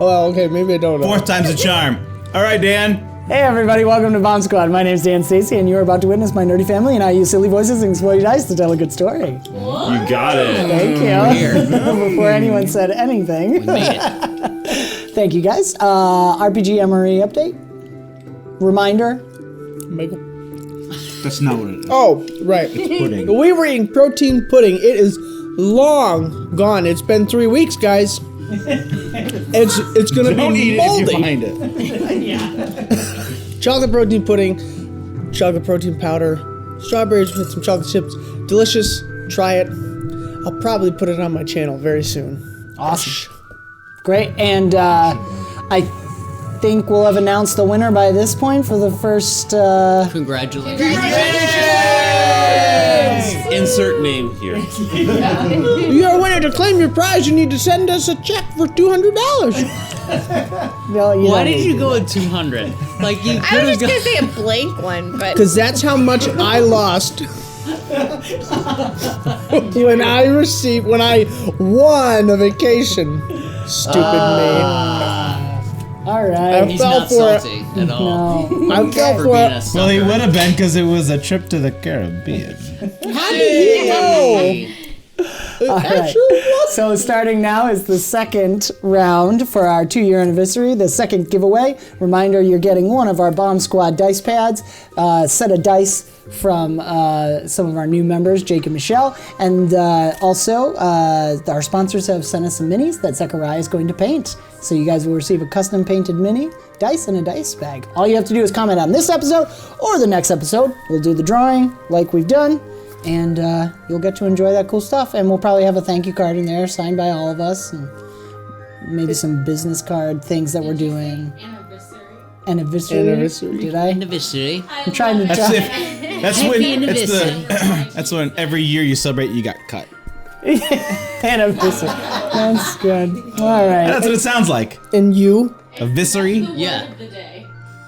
well, okay, maybe I don't know. Fourth time's a charm. All right, Dan. Hey everybody, welcome to BombSquad. My name's Dan Stacy, and you're about to witness my nerdy family, and I use silly voices and explodey dice to tell a good story. You got it. Thank you. Before anyone said anything. We made it. Thank you guys. RPG MRE update. Reminder. Michael? That's not what it is. Oh, right. Pudding. We were eating protein pudding. It is long gone. It's been 3 weeks, guys. It's gonna Don't be eat moldy. it if you find it. Chocolate protein pudding, chocolate protein powder, strawberries with some chocolate chips. Delicious. Try it. I'll probably put it on my channel very soon. Awesome. Great. And I think we'll have announced the winner by this point for the first... Congratulations. Insert name here. You're a winner. To claim your prize, you need to send us a check for $200. No, Why did you go with 200? Like you I could was have just gonna got. say a blank one, but Because that's how much I lost when I won a vacation. Stupid me. All right. He's fell not for it. salty at all. No. I fell For for being it. a sucker. Well, he would have been because it was a trip to the Caribbean. How did he know? All right. Actually, what? So starting now is the second round for our 2-year anniversary, the second giveaway. Reminder, you're getting one of our BombSquad dice pads, a set of dice from some of our new members, Jake and Michelle. And also, our sponsors have sent us some minis that Zechariah is going to paint. So you guys will receive a custom painted mini dice and a dice bag. All you have to do is comment on this episode or the next episode. We'll do the drawing like we've done. And you'll get to enjoy that cool stuff. And we'll probably have a thank you card in there signed by all of us. And maybe some business card things that we're doing. Anniversary. Anniversary. Did I? Anniversary. I'm trying to That's tell. if. That's when. It's the. That's when every year you celebrate, you got cut. Anniversary. That's good. All right. That's what it sounds like. And you? A viscery. Yeah.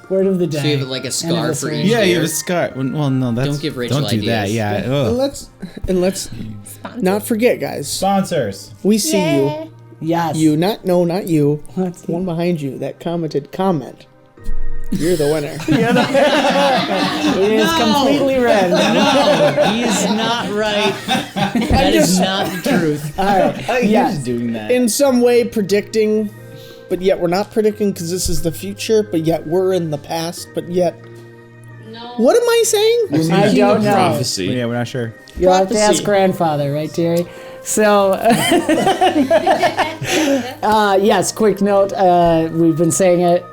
Word of the day. So you have like a scar for Anniversary. each Yeah, you year. have a scar. Well, no, that's. Don't give Rachel Don't do that. ideas. Yeah. And Ugh. let's not forget, guys. Sponsors. We see you. Yes. You, not you. What's- One behind you that commented comment. You're the winner. It is completely red. No, he is not right. That is not the truth. All right. Yes. doing that. In some way predicting, but yet we're not predicting because this is the future, but yet we're in the past, but yet... No. What am I saying? I don't know. Prophecy. Yeah, we're not sure. You'll have to ask Prophecy. grandfather, right, Terry? So, yes, quick note. We've been saying it.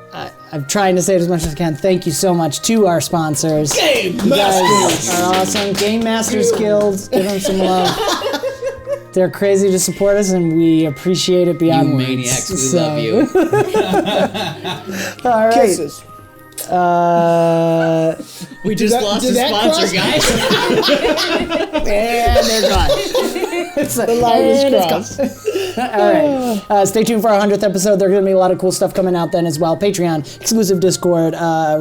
I'm trying to say it as much as I can. Thank you so much to our sponsors. Game You guys Masters! are awesome. Game Masters Guild. Give them some love. They're crazy to support us, and we appreciate it You beyond words. maniacs, we So- love you. All right. Kisses. We just that- lost did a that sponsor, cross- guys. And they're gone. The line is crossed. All right. Stay tuned for our 100th episode. There's going to be a lot of cool stuff coming out then as well. Patreon, exclusive Discord,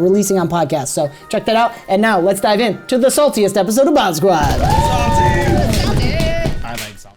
releasing on podcasts. So check that out. And now let's dive in to the saltiest episode of BombSquad. I like salt.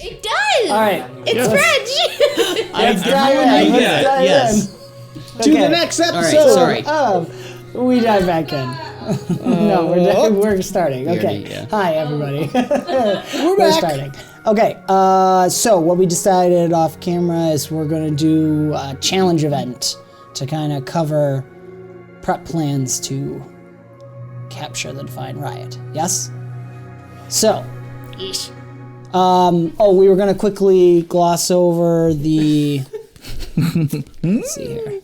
It does. All right. It's French. Let's dive in. Let's dive Yes. in. To Okay. the next right, episode. sorry. We dive back in. No, we're starting. Okay. Yeah. Hi, everybody. We're back. starting. Okay. So what we decided off camera is we're going to do a challenge event to kind of cover prep plans to capture the Defiant Riot. Yes? So. Yeesh. We were gonna quickly gloss over the. Let's see here.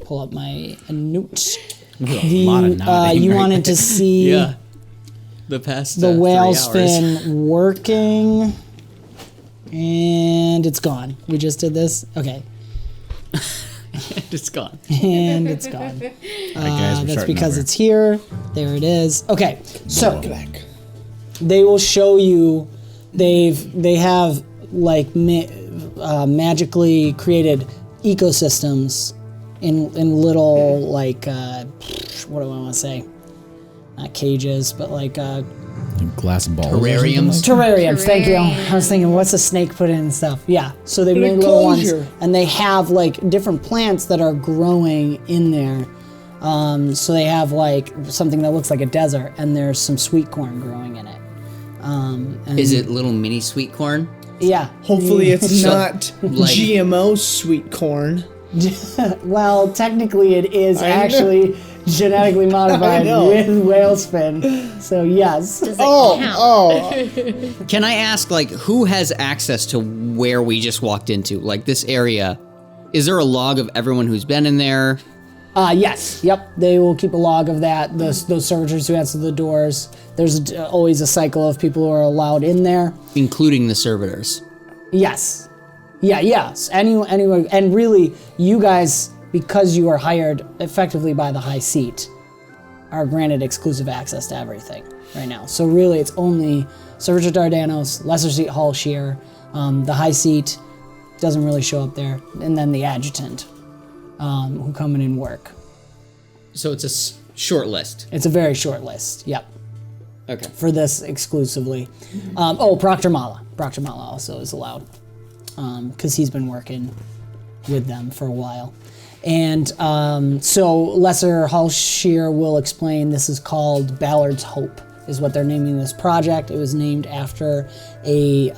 Pull up my notes. A lot of nodding You right wanted to see Yeah. The past the 3 whale hours. spin working, and it's gone. We just did this. Okay, It's gone. and it's gone. All right, guys, we're That's starting because over. it's here. There it is. Okay, so. Back. They will show you they have like magically created ecosystems in little like what do I want to say, not cages but like glass balls. Terrariums. terrariums. Thank you. I was thinking what's a snake put in and stuff. Yeah, so they An made little ones enclosure. and they have like different plants that are growing in there. So they have like something that looks like a desert and there's some sweet corn growing in it. And Is it little mini sweet corn? Yeah. Hopefully it's not like- GMO sweet corn. Well, technically it is I know. actually genetically modified know. with whale spin. So yes. Does it count? Oh. Can I ask, like, who has access to where we just walked into? Like, this area. Is there a log of everyone who's been in there? Yes. Yep. They will keep a log of that. Those servitors who answer the doors. There's always a cycle of people who are allowed in there. Including the servitors. Yes. Yeah. Yes. Anyone. And really, you guys, because you are hired effectively by the high seat, are granted exclusive access to everything right now. So really, it's only Servitor Dardanos, Lesser Seat Hall Shear, the high seat doesn't really show up there, and then the adjutant, who come in and work. So it's a short list. It's a very short list. Yep. Okay. For this exclusively. Proctor Mala. Proctor Mala also is allowed, because he's been working with them for a while. And so Lesser Halshear will explain this is called Ballard's Hope, is what they're naming this project. It was named after a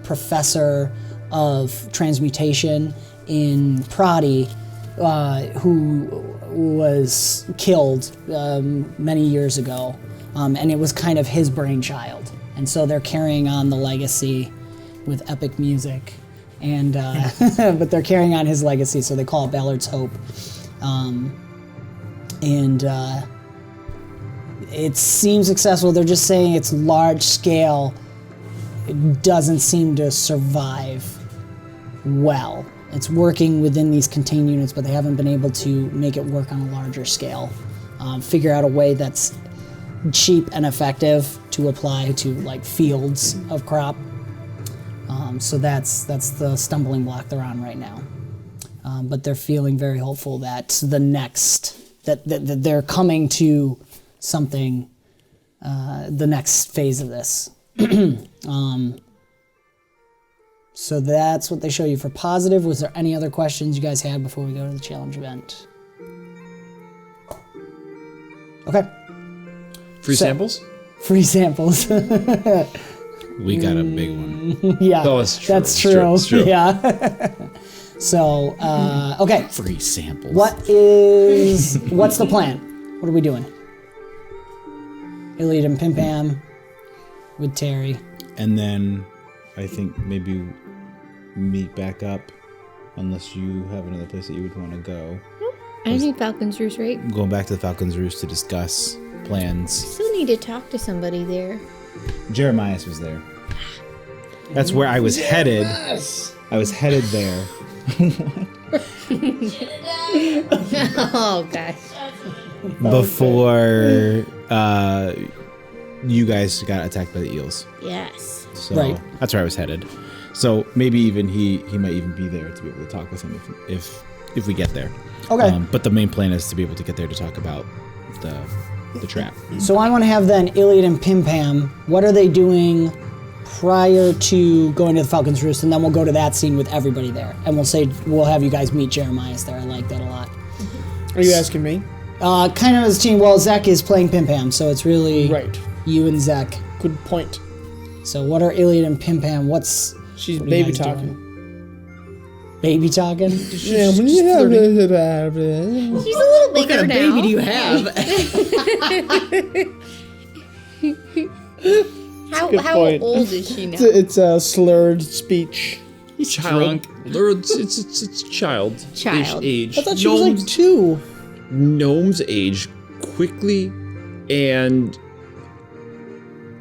professor of transmutation in Pradi who was killed many years ago. And it was kind of his brainchild. And so they're carrying on the legacy with epic music. And but they're carrying on his legacy, so they call it Ballard's Hope. It seems successful. They're just saying it's large scale. It doesn't seem to survive well. It's working within these contained units, but they haven't been able to make it work on a larger scale. Figure out a way that's cheap and effective to apply to like fields of crop. So that's the stumbling block they're on right now. But they're feeling very hopeful that that they're coming to something, the next phase of this. So that's what they show you for positive. Was there any other questions you guys had before we go to the challenge event? Okay. Free So- samples? Free samples. We got a big one. Yeah, Oh, it's true, that's it's true. true, it's true. Yeah. So, okay. Free samples. What's the plan? What are we doing? Ilyad and PimPam with Teri. And then I think maybe meet back up, unless you have another place that you would want to go. I think Falcon's Roost, right? Going back to the Falcon's Roost to discuss plans. Still need to talk to somebody there. Jeremias was there. That's where I was headed. I was headed there. Oh gosh. Before you guys got attacked by the eels. Yes. So Right. that's where I was headed. So maybe even he might even be there to be able to talk with him if we get there. Okay. But the main plan is to be able to get there to talk about the trap. So I want to have then Ilyad and PimPam. What are they doing prior to going to the Falcon's Roost, and then we'll go to that scene with everybody there, and we'll have you guys meet Jeremias there. I like that a lot. Are you asking me? Kind of as a team. Well, Zek is playing PimPam, so it's really Right. you and Zek. Good point. So what are Ilyad and PimPam? She's what are you baby guys talking. doing? Baby talking? Yeah, when you have She's a little bigger What kind of now. baby do you have? How point. old is she now? It's a slurred speech. Child. It's child. Child. Age. I thought she was like 2. Gnomes age quickly and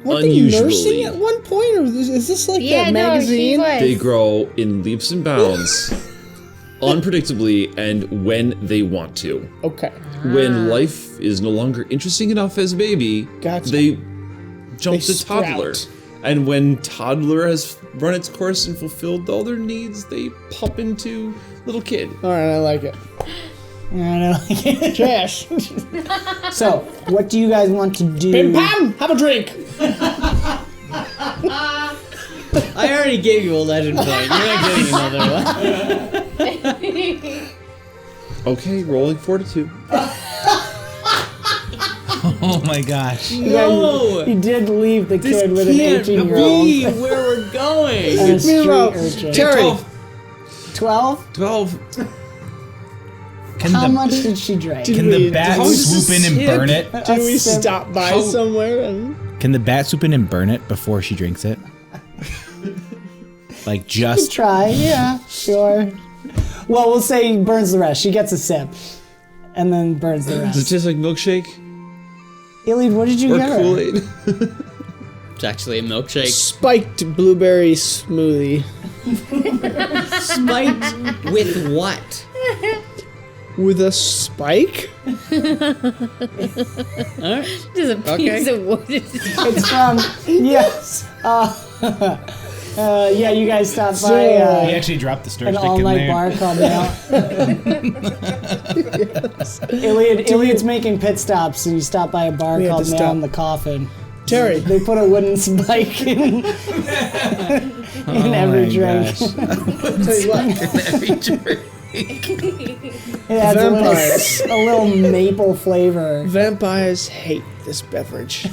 Weren't they nursing unusually. at one point, or is this like Yeah, that no, she magazine? was. They grow in leaps and bounds, unpredictably, and when they want to. Okay. When life is no longer interesting enough as a baby, Gotcha. they jump They to toddler. sprout. And when toddler has run its course and fulfilled all their needs, they pop into little kid. All right, I like it. I don't like it. Trash. So, what do you guys want to do? PimPam, have a drink. I already gave you a legend point. You're not getting another one. Okay, rolling fortitude. Oh my gosh. No! You did leave the This kid with an can't 18-year-old. be where we're going. And a street Meanwhile, urchin. Teri, 12? 12. Can How the, much did she drink? can the bat How is swoop in this and hip? burn it? did we sip. stop by somewhere? And Can the bat swoop in and burn it before she drinks it? Like just Try, yeah, sure. Well, we'll say he burns the rest. She gets a sip. And then burns the Does it rest. taste like milkshake Ilyad, what did you or get her? Kool-Aid? It's actually a milkshake. spiked blueberry smoothie Spiked with what? with a spike. Just a piece of wood. It's from, yes. Yeah, you guys stopped by he actually dropped the stir an stick in all-night there. bar called now. Ilyad's making pit stops, and you stop by a bar We had called to Nail stop. in the Coffin. Terry, They put a wooden spike in every my drink. gosh. tell you what, It adds Vampires. a little maple flavor. vampires hate this beverage.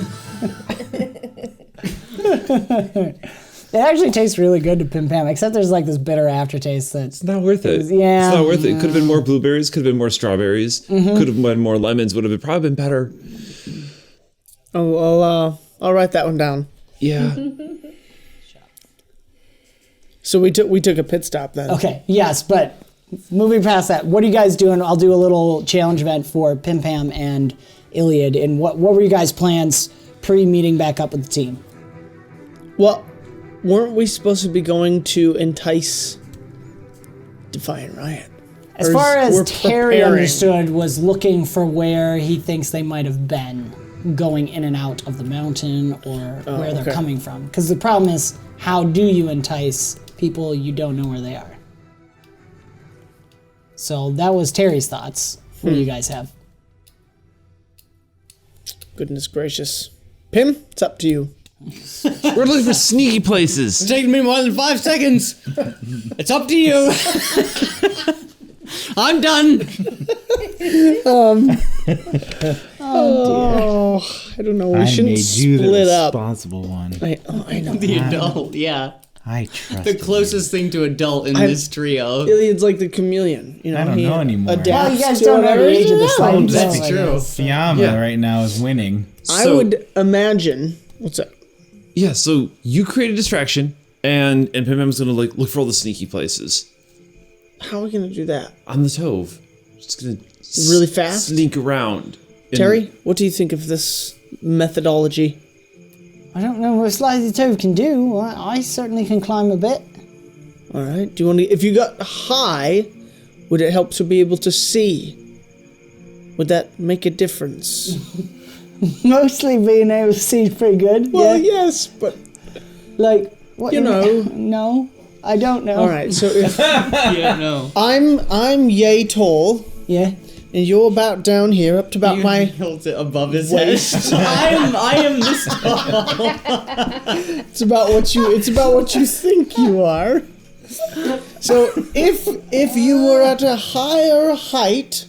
It actually tastes really good to PimPam, except there's like this bitter aftertaste that's It's not worth it. Yeah. It's not worth it. Could have been more blueberries, could have been more strawberries, could have been more lemons, would have probably been better. Oh, I'll write that one down. Yeah. So we took a pit stop then. okay. Yes, but moving past that, what are you guys doing? I'll do a little challenge event for PimPam and Ilyad. And what were you guys' plans pre-meeting back up with the team? Well, weren't we supposed to be going to entice Defiant Riot? As Or far we're as Terry preparing. understood, was looking for where he thinks they might have been going in and out of the mountain or where they're okay. coming from. Because the problem is, how do you entice people you don't know where they are? So that was Terry's thoughts. What do you guys have? Goodness gracious. Pim, it's up to you. We're looking for sneaky places. It's taken me more than 5 seconds. It's up to you. I'm done. Oh, I don't know. We I shouldn't made you the split up. responsible one. I know. The adult, yeah. I trust The closest thing to adult in this trio. Ilyad's like the chameleon. You know, I don't he know anymore. adapts Well, you guys to don't know whatever the age of the is sliding around. doors, That's I true. guess. Fiamma Yeah. right now is winning. I would imagine. What's up? Yeah, so you create a distraction, and PimPam's gonna like look for all the sneaky places How are we gonna do that? on the Tove. Just gonna Really fast? sneak around. And Terry, what do you think of this methodology? I don't know what Slithy Tove can do. I certainly can climb a bit. All right. Do you want to? If you got high, would it help to be able to see? Would that make a difference? Mostly being able to see pretty good. Well, yeah. yes, but Like, what You know. No, I don't know. all right. So if Yeah, no. I'm yay tall, Yeah. And you're about down here, up to about my holds it above his waist. I am this tall. It's about what you think you are. So if you were at a higher height,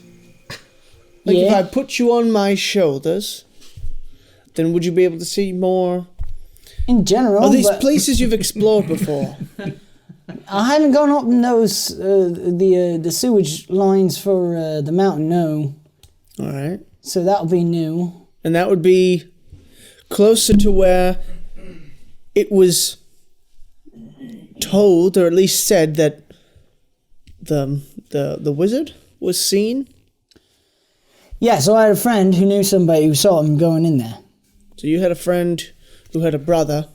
like if I put you on my shoulders, then would you be able to see more? In general, Are these but places you've explored before? I haven't gone up in those the sewage lines for the mountain. No, All right. so that'll be new. And that would be closer to where it was told, or at least said, that the wizard was seen. Yeah, so I had a friend who knew somebody who saw him going in there. So you had a friend who had a brother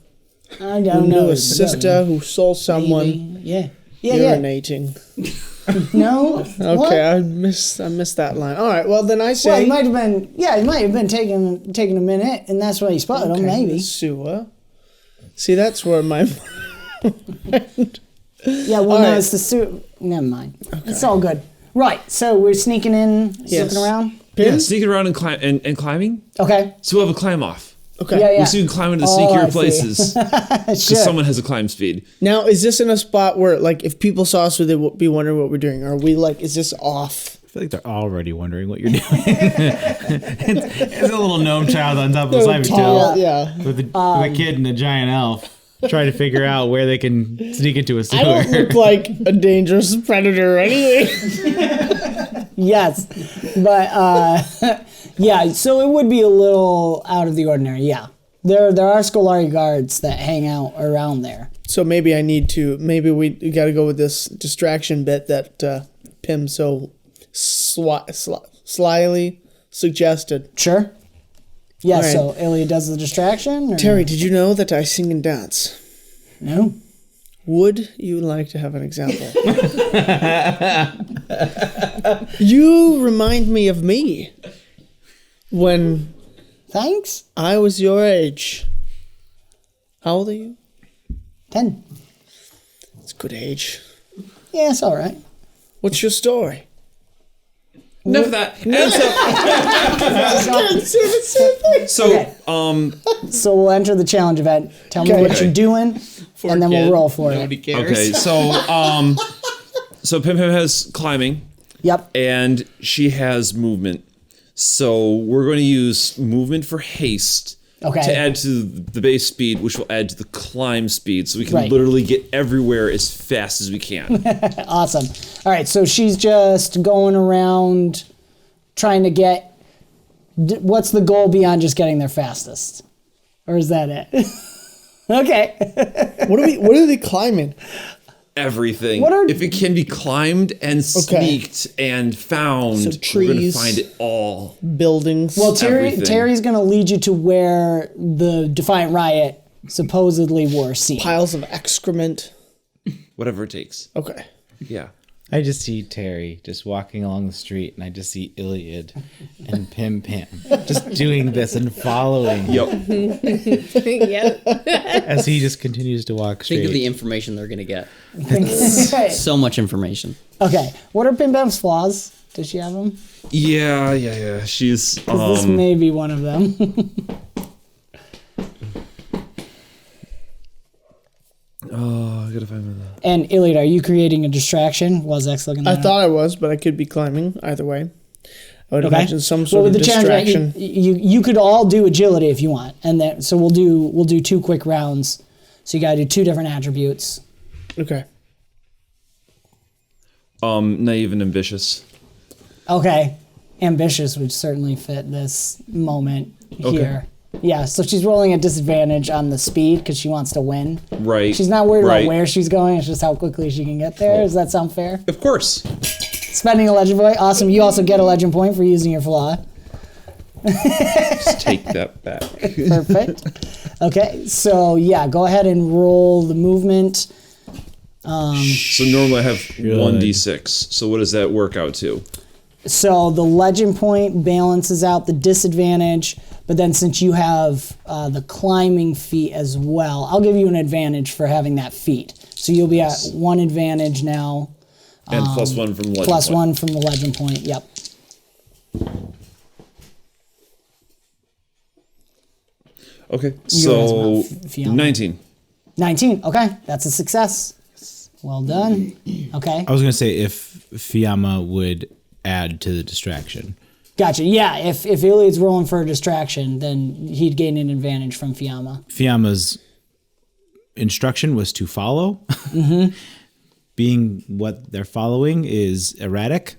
I who don't knew know a his sister brother. who saw someone Maybe. Yeah. urinating. No. Okay, What? I missed that line. All right, well then I say Well, he might have been. Yeah, he might have been taking a minute, and that's why he spotted him. okay, Maybe. the sewer. See, that's where my Yeah. Well, All no, right. it's the suit. Never mind. It's all good. Right. So we're sneaking in, Yes. looking around. Yeah, sneaking around and climbing. Okay. So we'll have a climb off. Okay. Yeah. So you can climb into the Oh, sneakier I see. places because Sure. someone has a climb speed. Now, is this in a spot where, like, if people saw us, would they be wondering what we're doing? Are we like, is this off? I feel like they're already wondering what you're doing. it's a little gnome child on top of a cyber tail Yeah. with a kid and a giant elf trying to figure out where they can sneak into a sewer. I don't look like a dangerous predator anyway. Yes, but yeah. So it would be a little out of the ordinary. Yeah. There are Scolari guards that hang out around there. So maybe we got to go with this distraction bit that Pim so slyly suggested. Sure. Yeah. All right. So Ilyad does the distraction. Or? Teri, did you know that I sing and dance? No. Would you like to have an example? You remind me of me when Thanks. I was your age. How old are you? 10. It's a good age. Yeah, it's all right. What's your story? Enough of that. And so, Okay. So we'll enter the challenge event. Tell me Okay. what you're doing, and then we'll roll for Nobody it. cares. okay, so PimPam has climbing Yep. and she has movement. So we're going to use movement for haste Okay. to add to the base speed, which will add to the climb speed, so we can Right. literally get everywhere as fast as we can. Awesome. All right, so she's just going around trying to get. What's the goal beyond just getting there fastest? Or is that it? Okay. What are they climbing? Everything. What are- if it can be climbed and sneaked and found, So we're going to trees. find it all. Buildings. Well, Everything. Terry's going to lead you to where the Defiant Riot supposedly were seen. piles of excrement. Whatever it takes. Okay. Yeah. I just see Teri just walking along the street, and I just see Ilyad and PimPam just doing this and following Yep. Yep. as he just continues to walk straight. Think of the information they're gonna get. Okay. So much information. Okay. What are PimPam's flaws? Does she have them? Yeah. She's 'Cause this may be one of them. Oh, I gotta find my. And Ilyad, are you creating a distraction? Was X looking I that up? thought I was, but I could be climbing either way. I would Okay. imagine some Well, sort with of the challenge, distraction. you could all do agility if you want, and then so we'll do 2 quick rounds. So you gotta do 2 different attributes. Okay. Naive and ambitious. Okay, ambitious would certainly fit this moment here. Yeah, so she's rolling a disadvantage on the speed because she wants to win. Right. She's not worried right. about where she's going; it's just how quickly she can get there. Does that sound fair? Of course. Spending a legend point, awesome. You also get a legend point for using your flaw. Just take that back. Perfect. Okay, so yeah, go ahead and roll the movement. So normally I have 1d6. So what does that work out to? So the legend point balances out the disadvantage, but then since you have the climbing feat as well, I'll give you an advantage for having that feat. So you'll be at 1 advantage now, And +1 from legend. plus point. 1 from the legend point. Yep. Okay, You so guys about Fiamma. 19. 19. Okay, that's a success. Well done. Okay, I was gonna say if Fiamma would add to the distraction. gotcha. Yeah, if Ilyad's rolling for a distraction, then he'd gain an advantage from Fiamma. Fiamma's instruction was to follow. Being what they're following is erratic,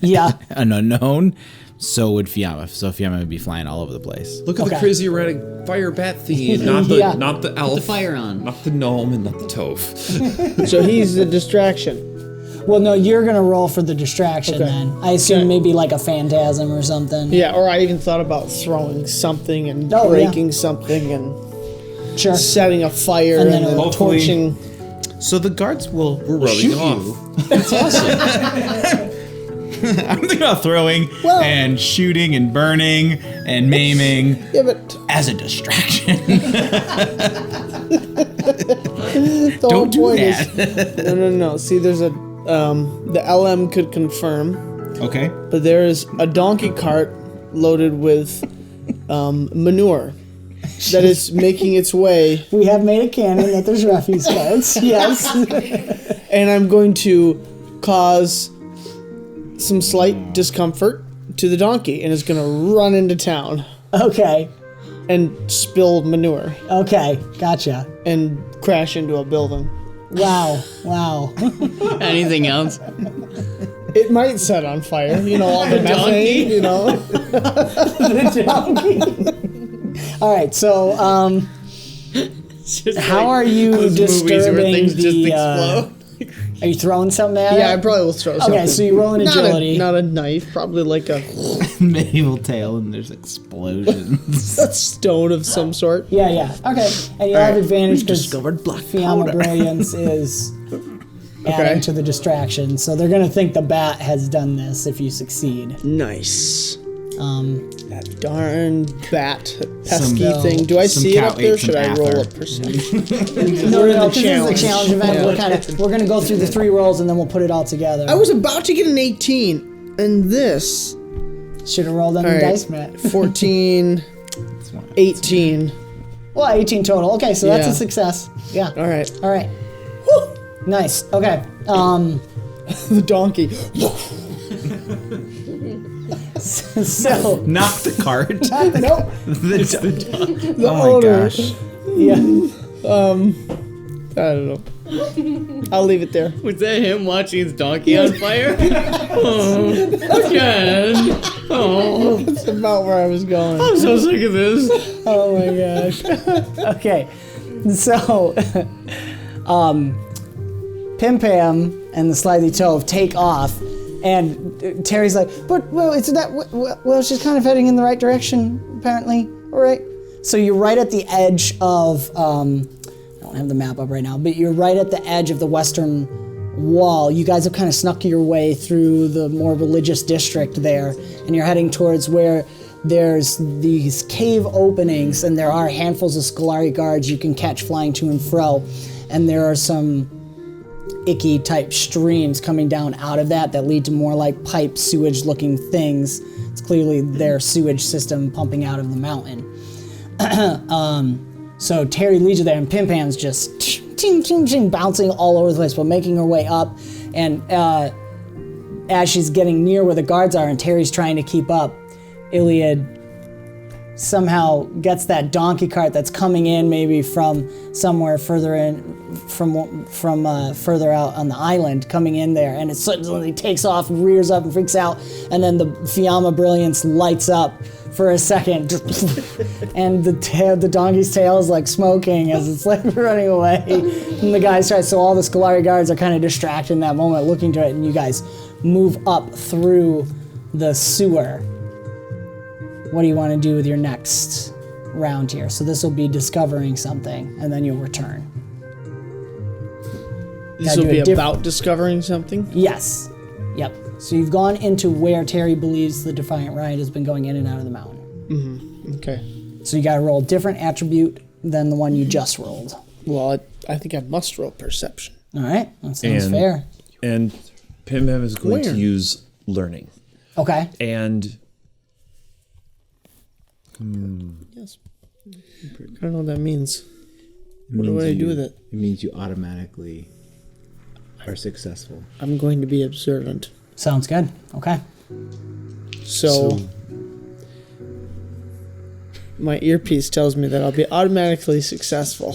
Yeah. an unknown. So would Fiamma. So Fiamma would be flying all over the place. Look at the Okay. crazy erratic fire bat thingy, not the Yeah. not the elf, the fire on. not the gnome, and not the toph. So he's the distraction. Well, no, you're gonna roll for the distraction Okay. then. I assume Okay. maybe like a phantasm or something. Yeah, or I even thought about throwing something and Oh, yeah. breaking something and Sure. setting a fire And and, then then hopefully- torching. So the guards will We're shoot rubbing off. you. That's awesome. I'm thinking about throwing Well- and shooting and burning and maiming Yeah, but as a distraction. the whole Don't do point that. is no. See, there's a the LM could confirm, Okay. but there is a donkey cart loaded with manure that is making its way, We have made a canon that there's refuse carts. Yes. and I'm going to cause some slight discomfort to the donkey, and it's going to run into town Okay. and spill manure Okay. Gotcha. and crash into a building. Wow. Wow. Anything else? It might set on fire, you know, all the methane, you know. All right. So, how are you disturbing the? Are you throwing something at Yeah, I it? probably will throw something. Okay, so you roll an agility. Not a knife, probably like a Medieval tale and there's explosions. stone of some sort. Yeah, yeah. Okay, and you have advantage because discovered black Fiamma powder. Brilliance is adding to the distraction, so they're gonna think the bat has done this if you succeed. Nice. That darn bat pesky Some- thing. Do I some see it cow up there? ate some Should I roll ather. a perception? No, We're in no, the this is challenge. the challenge event. Yeah. We're gonna go through the 3 rolls and then we'll put it all together. I was about to get an 18, and this Should have rolled on the All right. dice mat. 14, 18. Well, 18 total. Okay, so that's Yeah. a success. Yeah. All right, All right. Nice. Okay. the donkey. So Not the cart. nope. The Oh my owner. gosh. Yeah. I don't know. I'll leave it there. Was that him watching his donkey on fire? Oh, again. Oh, That's about where I was going. I'm so sick of this. Oh my gosh. Okay. So, PimPam and the Slightly Tove take off, and Teri's like, but, well, it's that, well, she's kind of heading in the right direction, apparently. All right. So you're right at the edge of, I don't have the map up right now, but you're right at the edge of the western wall. You guys have kind of snuck your way through the more religious district there, and you're heading towards where there's these cave openings, and there are handfuls of Scolari guards you can catch flying to and fro, and there are some icky type streams coming down out of that lead to more like pipe sewage looking things. It's clearly their sewage system pumping out of the mountain. So Teri leads you there, and PimPam's just ting, ting, ting, bouncing all over the place, but making her way up. And as she's getting near where the guards are, and Teri's trying to keep up, Ilyad somehow gets that donkey cart that's coming in, maybe from somewhere further in, from further out on the island, coming in there, and it suddenly takes off, rears up, and freaks out, and then the Fiamma Brilliance lights up for a second, and the donkey's tail is like smoking as it's like running away, and the guys try. So all the Scolari guards are kind of distracted in that moment, looking to it, and you guys move up through the sewer. What do you want to do with your next round here? So this will be discovering something, and then you'll return. This Gotta will do be a about discovering something. Yes. Yep. So you've gone into where Teri believes the Defiant Riot has been going in and out of the mountain. Okay. So you got to roll a different attribute than the one you just rolled. Well, I think I must roll perception. All right. That sounds And- fair. And PimPam is going Where? to use learning. Okay. And Yes. I don't know what that means. What do I do with it? It means you automatically are successful. I'm going to be observant. Sounds good. Okay. So my earpiece tells me that I'll be automatically successful.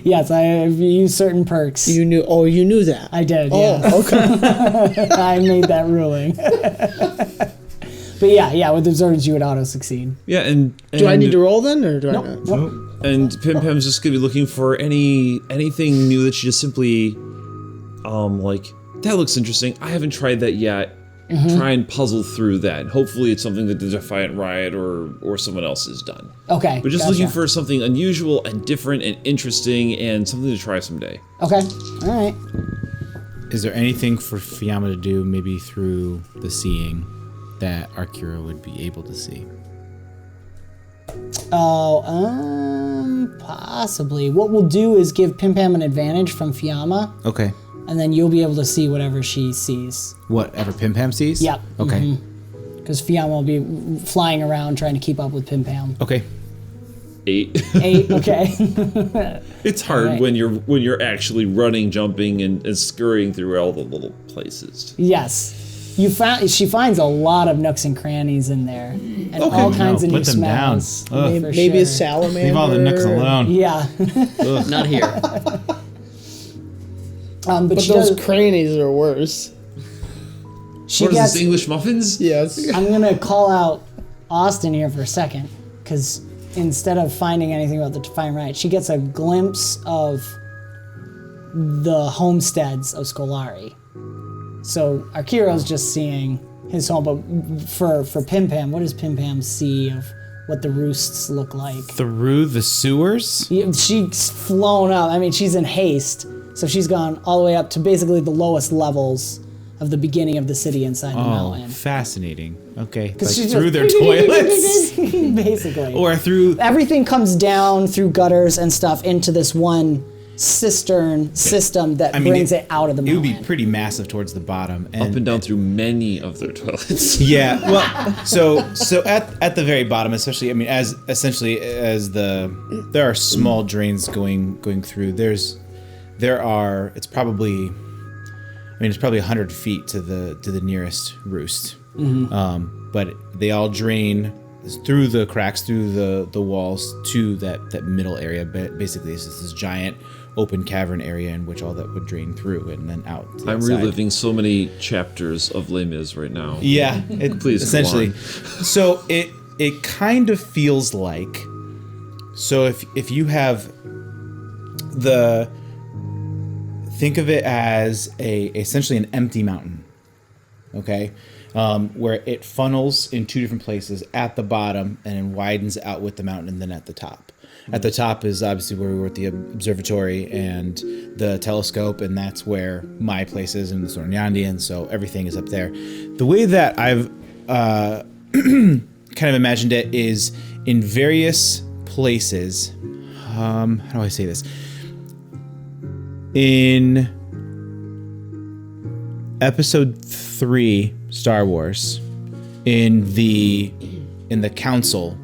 Yes, I have used certain perks. You knew? Oh, you knew that. I did. Oh, Yeah. okay. I made that ruling. But yeah, with observance you would auto succeed. Yeah, and Do I need to roll then, or do I Nope. not? Nope. And PimPam's just gonna be looking for anything new that she just simply, like, that looks interesting. I haven't tried that yet. Try and puzzle through that. Hopefully it's something that the Defiant Riot or someone else has done. Okay. But just gotcha. looking for something unusual and different and interesting and something to try someday. Okay. All right. Is there anything for Fiamma to do, maybe through the seeing, that Arkira would be able to see? Oh, possibly. What we'll do is give PimPam an advantage from Fiamma, Okay. and then you'll be able to see whatever she sees. Whatever PimPam sees? Yep. Okay. Because Fiamma will be flying around trying to keep up with PimPam. Okay. 8. 8. Okay. It's hard Alright. when you're actually running, jumping, and scurrying through all the little places. Yes. She finds a lot of nooks and crannies in there, and all kinds of Put new them down. smells. Ugh. for Maybe a sure. salamander. Leave all the nooks alone. Yeah. Not here. But But she those does. crannies are worse. She What is gets. this, English muffins? Yes. I'm gonna call out Austin here for a second, because instead of finding anything about the Defiant Riot, she gets a glimpse of the homesteads of Scolari. So Arkiro's just seeing his home, but for PimPam, what does PimPam see of what the roosts look like? Through the sewers? She's flown up. I mean, she's in haste, so she's gone all the way up to basically the lowest levels of the beginning of the city inside the Oh, mountain. fascinating. Okay. Like She's through just- their toilets? Basically. Or through... Everything comes down through gutters and stuff into this one cistern system that brings it out of the It would mountain. be pretty massive towards the bottom. Up and down through many of their toilets. Yeah, well, so at the very bottom, especially, I mean, there are small drains going through. It's probably 100 feet to the nearest roost. But they all drain through the cracks, through the walls to that middle area. But basically, it's just this giant open cavern area in which all that would drain through and then out. To the I'm outside. reliving so many chapters of Les Mis right now. Yeah, Please go essentially. on. So it kind of feels like, so if you have think of it as essentially an empty mountain, okay, where it funnels in two different places at the bottom and then widens out with the mountain, and then at the top. At the top is obviously where we were at the observatory and the telescope, and that's where my place is in the Sornyandi, and so everything is up there. The way that I've kind of imagined it is in various places. How do I say this? In Episode 3, Star Wars, in the council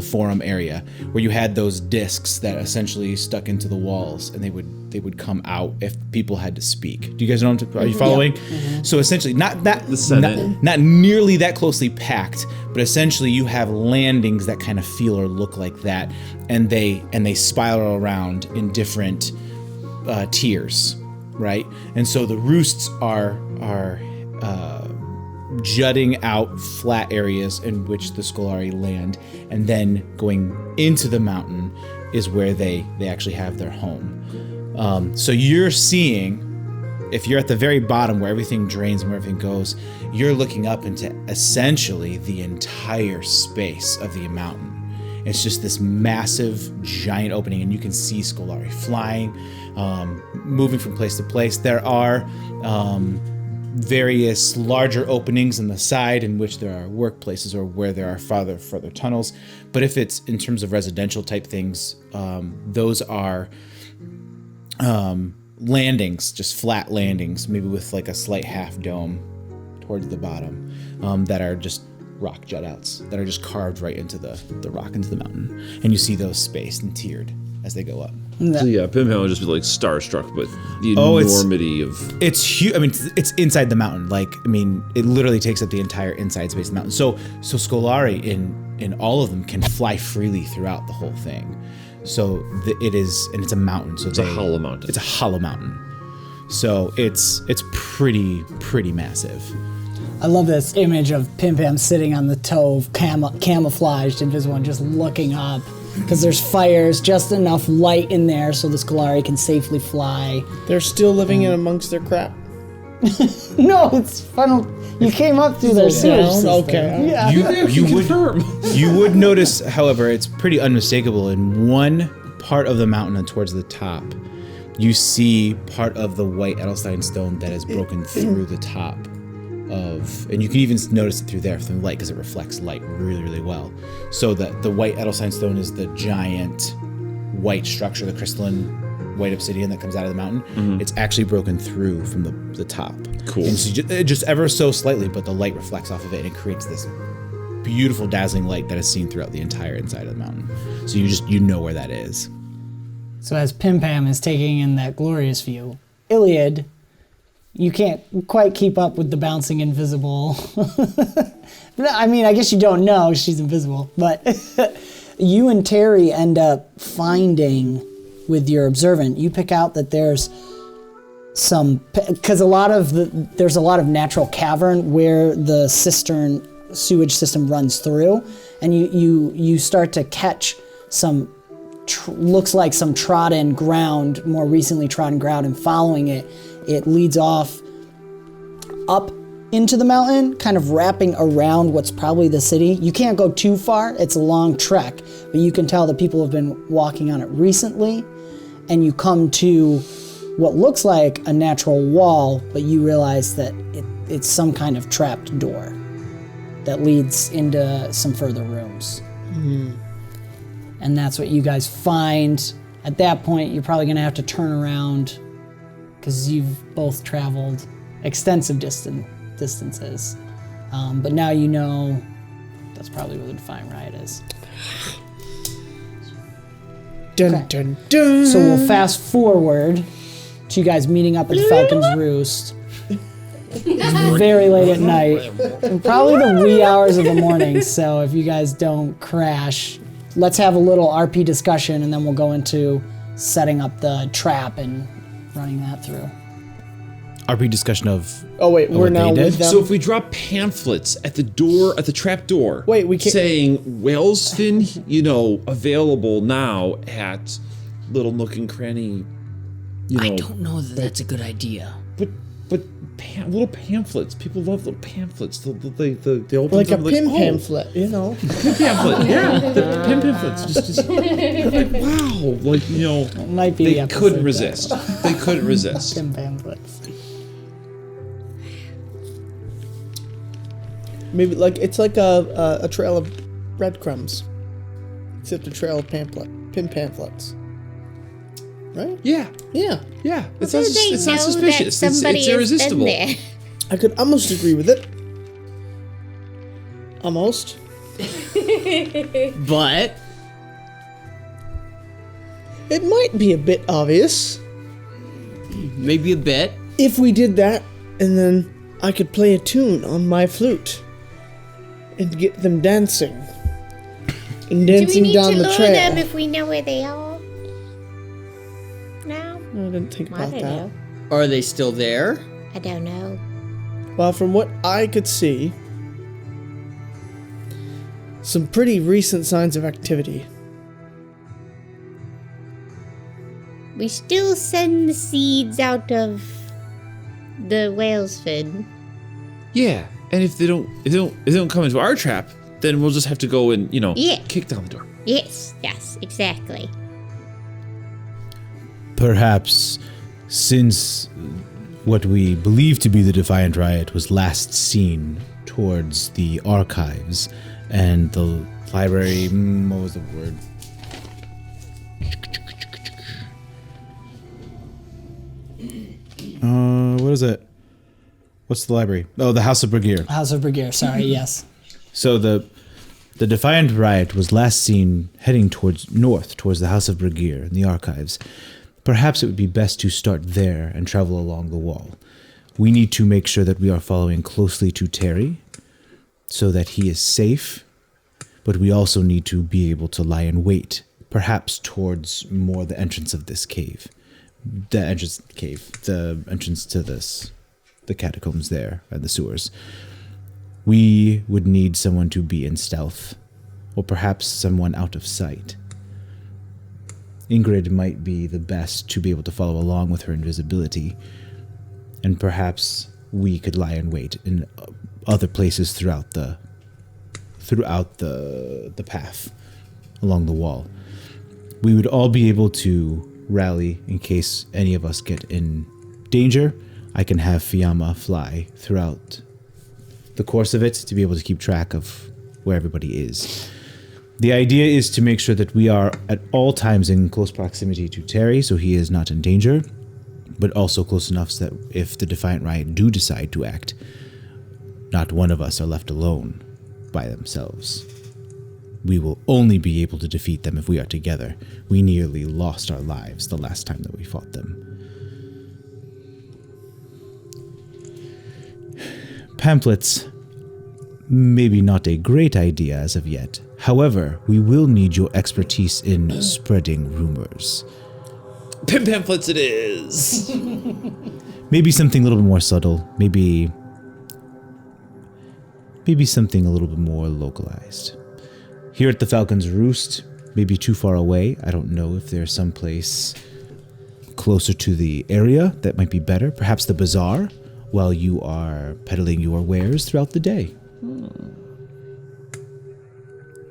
forum area, where you had those discs that essentially stuck into the walls, and they would come out if people had to speak. Do you guys know? Are you following? Mm-hmm. So essentially, not The Senate. not nearly that closely packed, but essentially you have landings that kind of feel or look like that, and they spiral around in different tiers, right? And so the roosts are jutting out flat areas in which the Scolari land, and then going into the mountain is where they actually have their home. So you're seeing, if you're at the very bottom where everything drains and where everything goes, you're looking up into essentially the entire space of the mountain. It's just this massive, giant opening, and you can see Scolari flying, moving from place to place. There are various larger openings on the side in which there are workplaces or where there are further tunnels. But if it's in terms of residential type things, those are landings, just flat landings, maybe with like a slight half dome towards the bottom, that are just rock jutouts that are just carved right into the rock, into the mountain. And you see those spaced and tiered as they go up. So yeah, PimPam would just be like starstruck with the enormity of. It's huge. I mean, it's inside the mountain. Like, I mean, it literally takes up the entire inside space of the mountain. So Scolari in all of them can fly freely throughout the whole thing. So it is, and it's a mountain. So It's a hollow mountain. It's a hollow mountain. So it's pretty massive. I love this image of PimPam sitting on the toe, camouflaged, invisible, and just looking up. Because there's fires, just enough light in there so the Scolari can safely fly. They're still living in amongst their crap. No, it's funnel. You came up through their sewage system. Okay. Yeah. You would notice, however, it's pretty unmistakable. In one part of the mountain towards the top, you see part of the white Edelstein stone that is broken through the top of, and you can even notice it through there from the light because it reflects light really well. So that the white Edelstein stone is the giant white structure, the crystalline white obsidian that comes out of the mountain. It's actually broken through from the top. Cool. And so just ever so slightly, but the light reflects off of it and it creates this beautiful dazzling light that is seen throughout the entire inside of the mountain. So you know where that is. So as PimPam is taking in that glorious view, Ilyad, you can't quite keep up with the bouncing invisible. I mean, I guess you don't know she's invisible, but you and Teri end up finding, with your observant, you pick out that there's some, because there's a lot of natural cavern where the cistern sewage system runs through, and you start to catch some looks like some trodden ground, more recently trodden ground, and following it leads off up into the mountain, kind of wrapping around what's probably the city. You can't go too far, it's a long trek, but you can tell that people have been walking on it recently, and you come to what looks like a natural wall, but you realize that it's some kind of trapped door that leads into some further rooms. And that's what you guys find. At that point, you're probably gonna have to turn around because you've both traveled extensive distances. But now you know that's probably where the Defiant Riot is. Dun, dun, dun. So we'll fast forward to you guys meeting up at the Falcon's Roost. It's very late at night. And probably the wee hours of the morning, so if you guys don't crash, let's have a little RP discussion and then we'll go into setting up the trap and running that through. RP discussion of. Oh wait, we're what now they did? with them. So if we drop pamphlets at the door, at the trap door, Wait, we can't- saying whale's fin, available now at Little Nook and Cranny, I don't know that that's a good idea. But little pamphlets. People love little pamphlets. They open like a them pin oh, pamphlet, pamphlet. Yeah, the pin pamphlets. Just they're like wow, It might be they the episode couldn't resist. They couldn't resist. Pin pamphlets. Maybe it's like a trail of breadcrumbs, except a trail of pin pamphlets. Right? Yeah. Yeah. It's How not, do they it's not know suspicious. that somebody It's has irresistible. been there? I could almost agree with it. Almost. But It might be a bit obvious maybe a bit. if we did that, and then I could play a tune on my flute and get them dancing. And Do we dancing need down to the lure trail. them if we know where they are? No? I didn't think I about don't that. know. Are they still there? I don't know. Well, from what I could see, some pretty recent signs of activity. We still send the seeds out of the whale's fin. Yeah, and if they don't come into our trap, then we'll just have to go and Yeah. kick down the door. Yes, exactly. Perhaps since what we believe to be the Defiant Riot was last seen towards the archives and the library, what was the word? What is it? What's the library? Oh, the House of Brigier. House of Brigier, sorry, yes. So the Defiant Riot was last seen heading north towards the House of Brigir in the archives. Perhaps it would be best to start there and travel along the wall. We need to make sure that we are following closely to Teri so that he is safe, but we also need to be able to lie in wait, perhaps towards more the entrance of this cave. The entrance to the catacombs there and the sewers. We would need someone to be in stealth, or perhaps someone out of sight. Ingrid might be the best to be able to follow along with her invisibility, and perhaps we could lie in wait in other places throughout the path along the wall. We would all be able to rally in case any of us get in danger. I can have Fiamma fly throughout the course of it to be able to keep track of where everybody is. The idea is to make sure that we are at all times in close proximity to Teri so he is not in danger, but also close enough so that if the Defiant Riot do decide to act, not one of us are left alone by themselves. We will only be able to defeat them if we are together. We nearly lost our lives the last time that we fought them. Pamphlets, maybe not a great idea as of yet. However, we will need your expertise in spreading rumors. Pamphlets it is! Maybe something a little bit more subtle. Maybe something a little bit more localized. Here at the Falcon's Roost, maybe too far away. I don't know if there's some place closer to the area that might be better. Perhaps the bazaar, while you are peddling your wares throughout the day.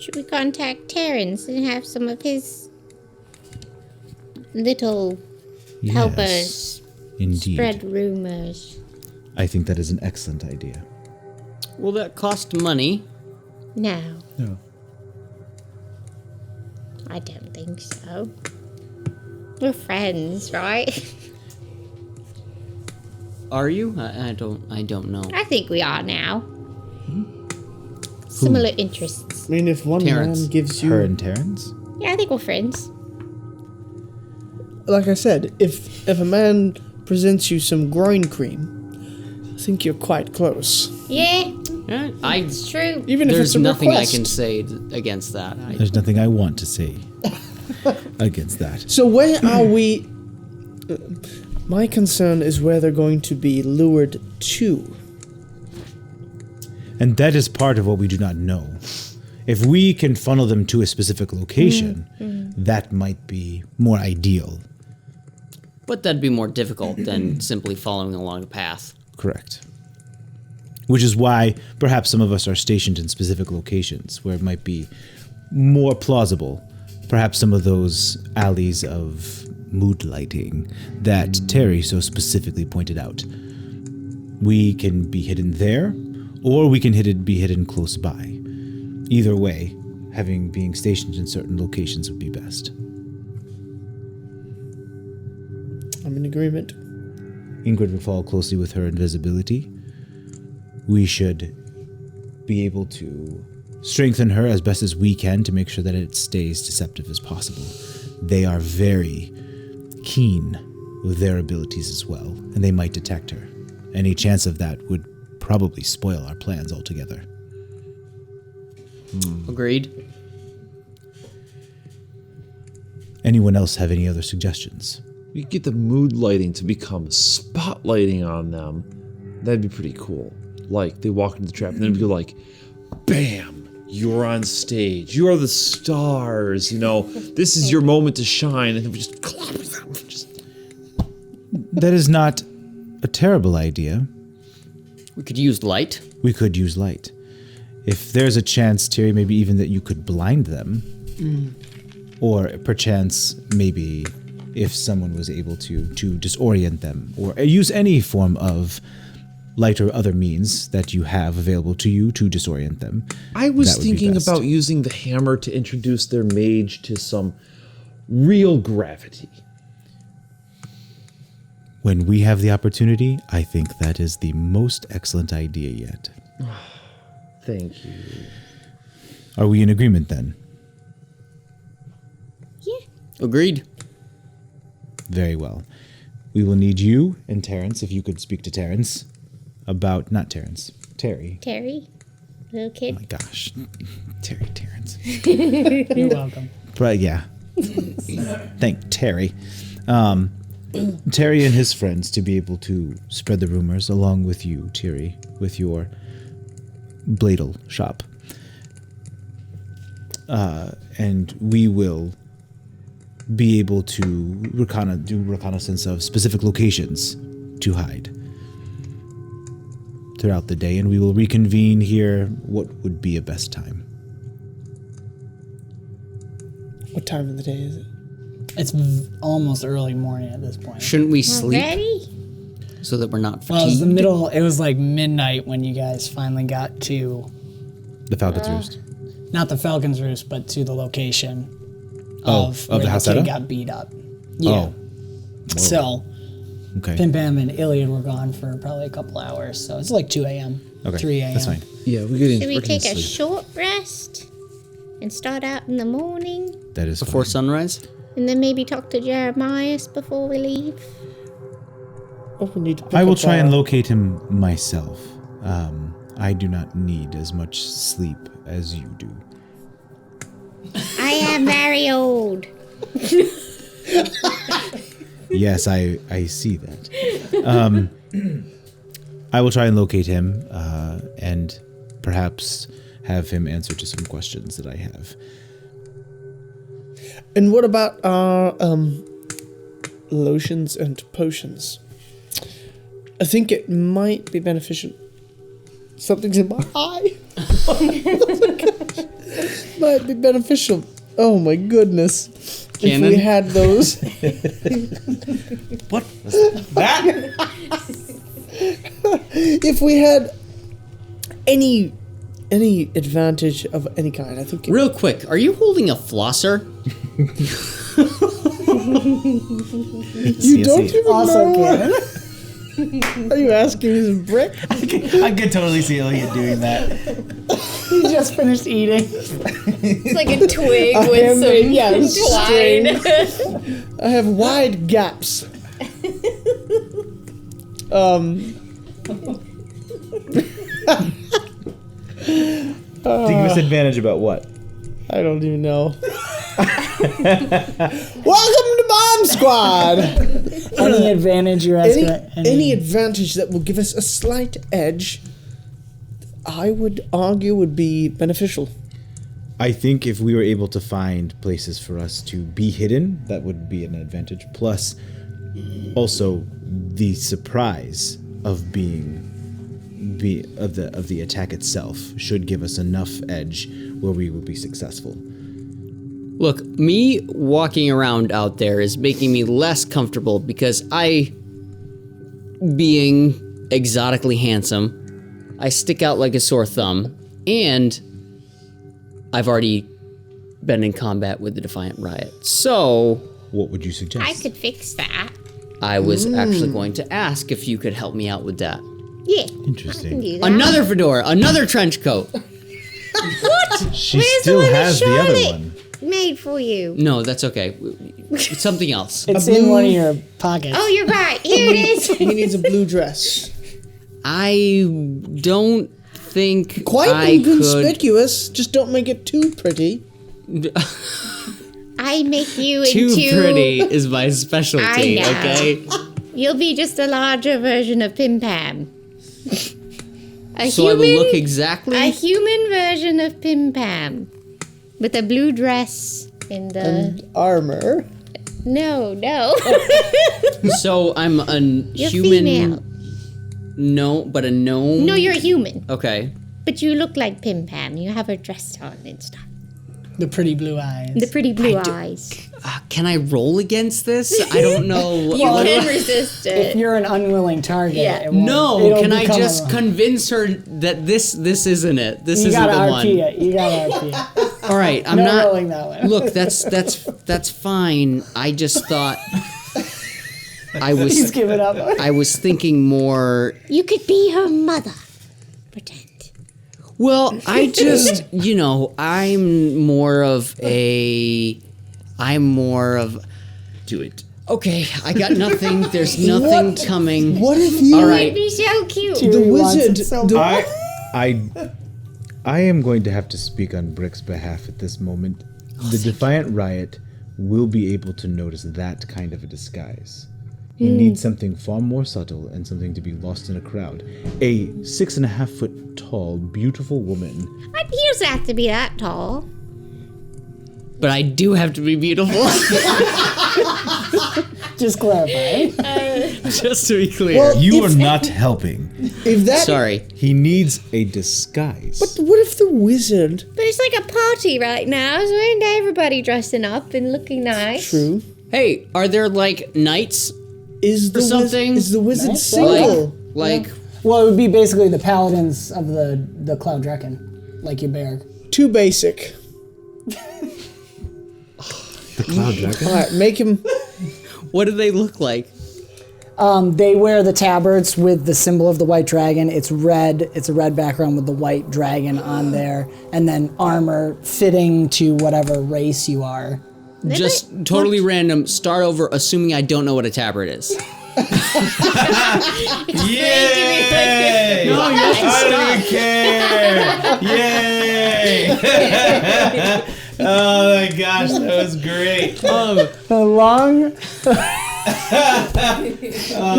Should we contact Terrence and have some of his little helpers Indeed. spread rumors? I think that is an excellent idea. Will that cost money? No, No. I don't think so. We're friends, right? Are you? I don't know. I think we are now. Similar interests. I mean, if one Terrence. man gives you... Her and Terrence? Yeah, I think we're friends. Like I said, if a man presents you some groin cream, I think you're quite close. Yeah, Yeah, it's true. Even if there's it's a nothing request. I can say against that. There's nothing I want to say against that. So where are we... My concern is where they're going to be lured to. And that is part of what we do not know. If we can funnel them to a specific location, that might be more ideal. But that'd be more difficult than simply following along a path. Correct. Which is why perhaps some of us are stationed in specific locations where it might be more plausible. Perhaps some of those alleys of mood lighting that Teri so specifically pointed out. We can be hidden there, or we can be hidden close by. Either way, being stationed in certain locations would be best. I'm in agreement. Ingrid will follow closely with her invisibility. We should be able to strengthen her as best as we can to make sure that it stays deceptive as possible. They are very keen with their abilities as well, and they might detect her. Any chance of that would probably spoil our plans altogether. Agreed. Anyone else have any other suggestions? We could get the mood lighting to become spotlighting on them. That'd be pretty cool. Like, they walk into the trap and then it'd be like, bam, you're on stage. You are the stars, you know. This is your moment to shine. And then we just clap them. That is not a terrible idea. We could use light. We could use light. If there's a chance, Teri, maybe even that you could blind them. Or perchance, maybe if someone was able to disorient them, or use any form of light or other means that you have available to you to disorient them. I was that would be thinking best. about using the hammer to introduce their mage to some real gravity. When we have the opportunity, I think that is the most excellent idea yet. Thank you. Are we in agreement then? Yeah. Agreed. Very well. We will need you and Terrence, if you could speak to Terrence about, not Terrence, Teri. Terry. Little kid. Oh my gosh. Terrence. You're welcome. But yeah. Thank Teri. Teri and his friends to be able to spread the rumors along with you, Teri, with your bladel shop. And we will be able to do reconnaissance of specific locations to hide throughout the day, and we will reconvene here what would be a best time. What time of the day is it? It's almost early morning at this point. Shouldn't we sleep Ready? so that we're not Well, it was fatigued? it was like midnight when you guys finally got to, The Falcon's Roost. not the Falcon's Roost, but to the location Of where the the Hasetta? kid got beat up. Yeah. Oh. So, Okay. PimPam and Ilyad were gone for probably a couple hours, so it's like 2 a.m., Okay. 3 a.m. That's fine. Yeah, we're getting. Should we we're getting take a sleep. short rest and start out in the morning? That is Before fine. sunrise? And then maybe talk to Jeremiah before we leave? Oh, we need to pick I will up try and our- locate him myself. I do not need as much sleep as you do. I am very old. Yes, I see that. I will try and locate him and perhaps have him answer to some questions that I have. And what about our lotions and potions? I think it might be beneficial. Something's in my eye. Might be beneficial. Oh my goodness. Cannon? If we had those. What was that? If we had any advantage of any kind, I think. Real quick, are you holding a flosser? You don't even Also, know. Cannon. Are you asking me some brick? I could totally see Ilyad doing that. He just finished eating. It's like a twig I with am some a- yeah, twine. I have wide gaps. Disadvantage about what? I don't even know. Welcome to Bomb Squad. Any advantage you're asking? Any advantage that will give us a slight edge, I would argue would be beneficial. I think if we were able to find places for us to be hidden, that would be an advantage. Plus, also the surprise of the attack itself should give us enough edge where we would be successful. Look, me walking around out there is making me less comfortable because being exotically handsome, I stick out like a sore thumb, and I've already been in combat with the Defiant Riot. So, What would you suggest? I could fix that. I was actually going to ask if you could help me out with that. Yeah. Interesting. I can do that. Another fedora, another trench coat. She Where's still the one that has the other Charlotte one. made for you? No, that's okay. It's something else. It's in one of your pockets. Oh, you're right. Here it is. He needs a blue dress. I don't think Quite I could. inconspicuous. Just don't make it too pretty. I make you Too into. pretty is my specialty, I know. okay? You'll be just a larger version of PimPam. So I will look exactly. A human version of PimPam, with a blue dress and the. And armor. No. So I'm a You're human. female. No, but a gnome. No, you're a human, Okay. but you look like PimPam. You have her dress on and stuff. The pretty blue eyes. The pretty blue eyes. Can I roll against this? I don't know. You can resist if it. you're an unwilling target, Yeah. it won't, No, it'll can I become just a- convince her that this isn't it? This You isn't gotta the RP one. it. You gotta RP it. All right, I'm No not rolling that one. Look, that's fine. I just thought He's giving up. I was thinking more. You could be her mother. Pretend. Well, I just, I'm more of. Do it. Okay, I got nothing. There's nothing coming. What if you? All It'd right. be so cute. The Teri wants wizard. it so the- bad. I am going to have to speak on Brick's behalf at this moment. The Defiant Riot will be able to notice that kind of a disguise. You need something far more subtle and something to be lost in a crowd. A 6.5 foot tall, beautiful woman. My ears have to be that tall. But I do have to be beautiful. Just clarify. Just to be clear. Well, You are not helping. if that. Sorry. He needs a disguise. What if the wizard? But it's like a party right now, so ain't everybody dressing up and looking nice? True. Hey, are there like knights? Is the something? Is the wizard Nice. single? Like Well, it would be basically the paladins of the Cloud Draken, like your bear. Too basic. the Cloud Dragon? All right, make him. what do they look like? They wear the tabards with the symbol of the white dragon. It's red. It's a red background with the white dragon on there, and then armor fitting to whatever race you are. Just totally random. Start over, assuming I don't know what a tabard is. Yay! No, you have to I stop. don't even care! Yay! Oh my gosh, that was great. The long.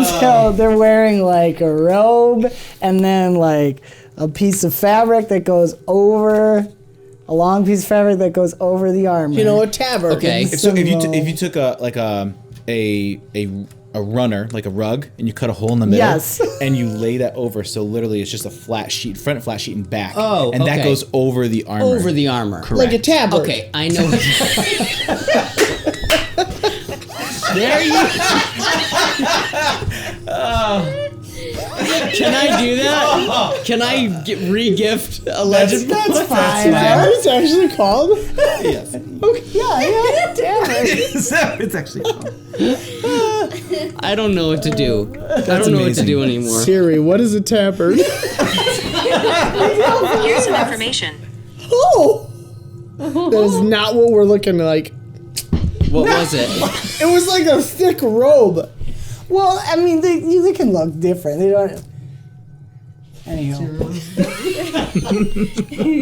So they're wearing like a robe, and then like a piece of fabric that goes over. A long piece of fabric that goes over the armor. You know, a tabard. Okay. If you took a runner, like a rug, and you cut a hole in the middle, Yes. and you lay that over, so literally it's just a flat sheet, front flat sheet and back. Oh, and that okay. goes over the armor. Over the armor. Like a tabard. Okay, I know. There you. Can I do that? Can I re-gift a legend? That's fine. Is that what it's actually called? Yes. Okay. Yeah, tabard. It's actually fun. I don't know what to do. I don't know what to amazing. do anymore. Siri, what is a tabard? Here's some information. Oh! That is not what we're looking like. What was it? It was like a thick robe. Well, I mean, they can look different. They don't. Anyhow.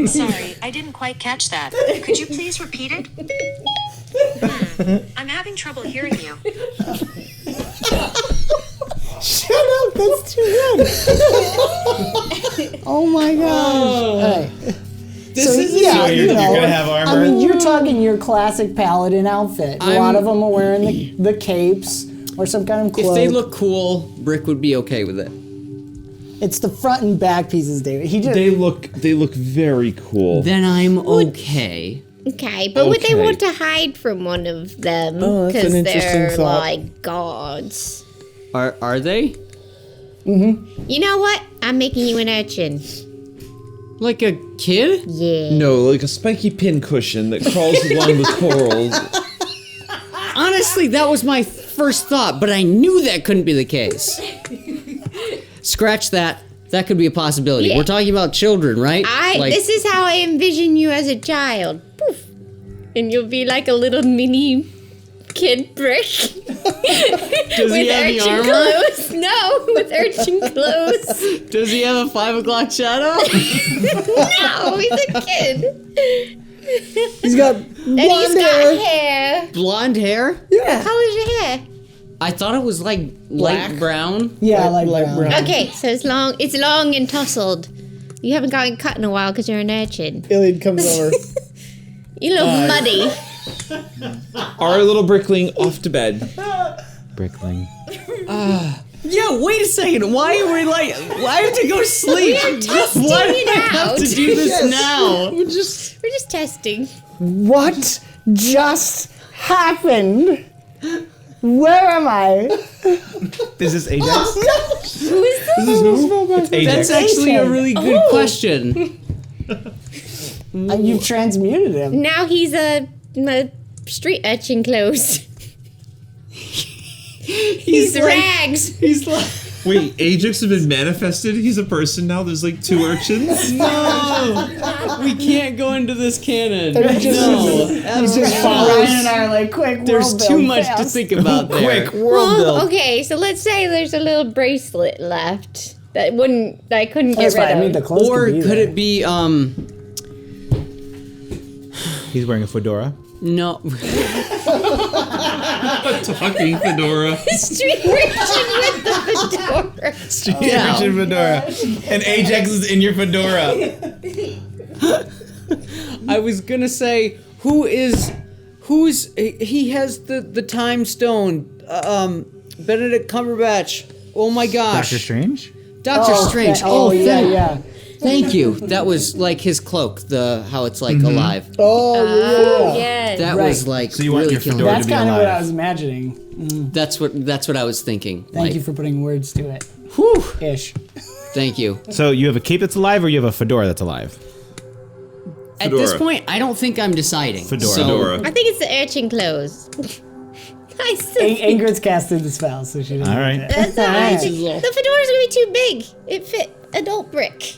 Sorry, I didn't quite catch that. Could you please repeat it? I'm having trouble hearing you. Shut up, that's too good. Oh my gosh. All right. This is yeah, So you're gonna have armor? I mean, you're talking your classic paladin outfit. A lot of them are wearing the capes or some kind of cloak. If they look cool, Brick would be okay with it. It's the front and back pieces, David. He just. They look very cool. Then I'm okay. Okay, but would they Okay. want to hide from one of them? Oh, that's an Because interesting they're thought. like gods. Are they? You know what? I'm making you an urchin. Like a kid? Yeah. No, like a spiky pin cushion that crawls along the corals. Honestly, that was my first thought, but I knew that couldn't be the case. Scratch that. That could be a possibility. Yeah. We're talking about children, right? This is how I envision you as a child. Poof. And you'll be like a little mini kid Brick. Does with he have the urchin armor? clothes. No, with urchin clothes. Does he have a 5 o'clock shadow? No, he's a kid. He's got And he's blonde got hair. hair. Blonde hair? What color's your hair? I thought it was like Black. light brown. Yeah, like Light brown. brown. Okay, so it's long and tousled. You haven't gotten cut in a while because you're an urchin. Ilyad comes over. You look muddy. Our little brickling off to bed. Brickling. Yeah, wait a second. Why are we like? Why have to go sleep? testing Why do it I have to out. do this now? We're just testing. What just happened? Where am I? Is this Ajax? Who is this? This is who? It's Ajax. That's actually a really good question. You've transmuted him. Now he's a street urchin clothes. He's rags. He's like, Wait, Ajax has been manifested? He's a person now? There's like 2 urchins? No! We can't go into this canon. He's just Ryan and I are like, quick, There's world too build much to fast. think about there. Quick world build. Well, okay, so let's say there's a little bracelet left that I couldn't get That's rid fine. I mean, of. the clothes Or could be could there. it be, He's wearing a fedora. no. Talking fedora. Street urchin with the fedora. Yeah. Urchin fedora. And Ajax is in your fedora. I was gonna say, he has the time stone, Benedict Cumberbatch. Oh my gosh. Doctor Strange? Doctor Strange. yeah. Thank you. That was like his cloak, how it's like alive. Oh, yeah. Yes. That right. was like So you want really your killing fedora me. That's to be kind of what I alive. was imagining. That's what I was thinking. Thank you for putting words to it. Whew. Ish. Thank you. So you have a cape that's alive or you have a fedora that's alive? At this Fedora. point, I don't think I'm deciding. Fedora. So, Fedora. I think it's the urchin clothes. I still think Ingrid's casted the spell, so she doesn't. All right. that's all right. The fedora's gonna be too big. It fit adult brick.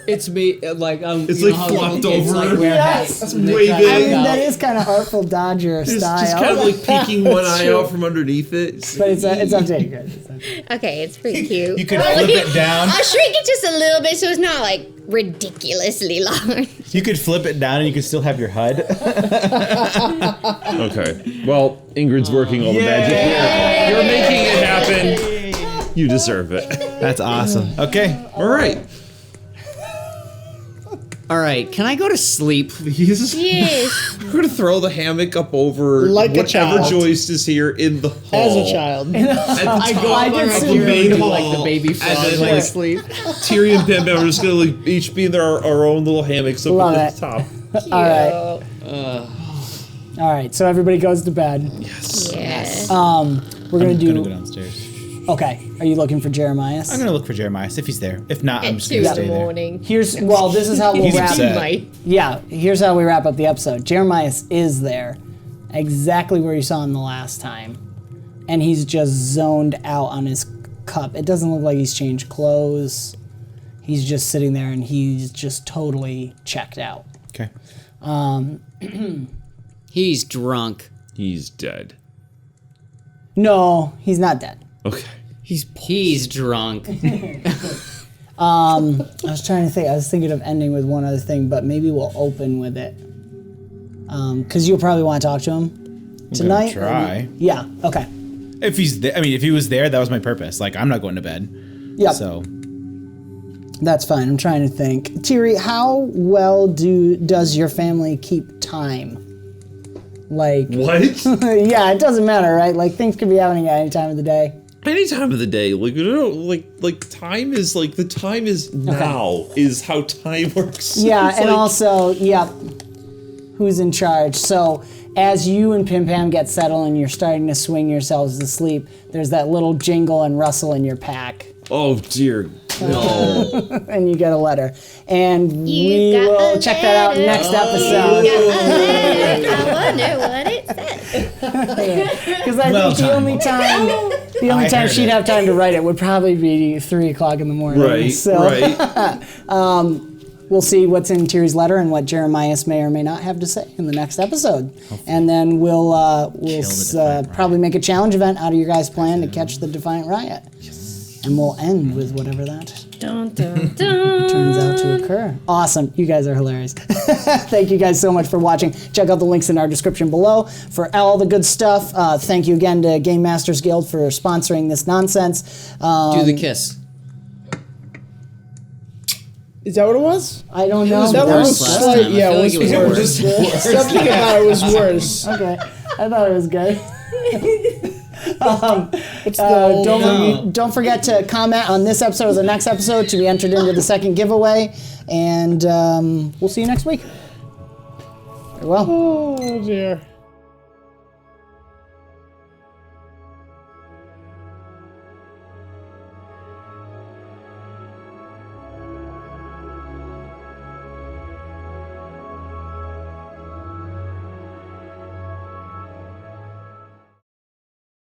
It's me, like It's you know like how flopped little kids, over. like, wear Yes. hats. Way I big. mean, that is kind of artful Dodger It's style. just kind of like peeking one eye out from underneath it. But it's up to Ingrid. It's up to- Okay, it's pretty cute. You could flip it down. I'll shrink it just a little bit so it's not like ridiculously large. You could flip it down and you could still have your HUD. Okay. Well, Ingrid's working all the magic here. You're making it happen. You deserve it. That's awesome. Okay. All right. All right, can I go to sleep? Please. Yes. We're gonna throw the hammock up over Like a whatever child. Joist is here in the hall. As a child. At the I top did of see the main hall. like the baby And frog then, like, like, sleep. Teri and PimPam are just gonna like each be in our own little hammocks up Love at it. the top. All right. All right. So everybody goes to bed. Yes. We're gonna I'm gonna do. go downstairs. Okay. Are you looking for Jeremiah? I'm gonna look for Jeremiah if he's there. If not, I'm At just 2 gonna in stay the there. morning. This is how we'll He's wrap. upset. Might. Yeah. Here's how we wrap up the episode. Jeremiah is there, exactly where you saw him the last time, and he's just zoned out on his cup. It doesn't look like he's changed clothes. He's just sitting there, and he's just totally checked out. Okay. He's drunk. He's dead. No, he's not dead. Okay. He's drunk. I was trying to think. I was thinking of ending with one other thing, but maybe we'll open with it. Because you'll probably want to talk to him tonight. Try. Yeah. Okay. If he's there, I mean, if he was there, that was my purpose. Like, I'm not going to bed. Yeah. So That's fine. I'm trying to think. Teri, how well does your family keep time? Like, What? yeah, it doesn't matter, right? Like, things could be happening at any time of the day. Any time of the day, like you know, like time is like the time is now is how time works. Yeah, It's and like- also, yep, who's in charge? So, as you and PimPam get settled and you're starting to swing yourselves to sleep, there's that little jingle and rustle in your pack. Oh dear, no. And you get a letter. And You we got will a check that out letter. next episode. I wonder what it said. Because I think the only I time heard she'd it. have time to write it would probably be 3 o'clock in the morning. Right, So right. we'll see what's in Teri's letter and what Jeremiah may or may not have to say in the next episode. And then we'll Defiant probably make a challenge event out of your guys' plan to catch the Defiant Riot. And we'll end with whatever that Dun, dun, dun. turns out to occur. Awesome. You guys are hilarious. Thank you guys so much for watching. Check out the links in our description below for all the good stuff. Thank you again to Game Masters Guild for sponsoring this nonsense. Do the kiss. Is that what it was? I don't know. That worse was last slight, time. I yeah, feel it like was it was worse. Something about it was worse. Okay. I thought it was good. Don't forget to comment on this episode or the next episode to be entered into the second giveaway. And we'll see you next week. Very well. Oh dear.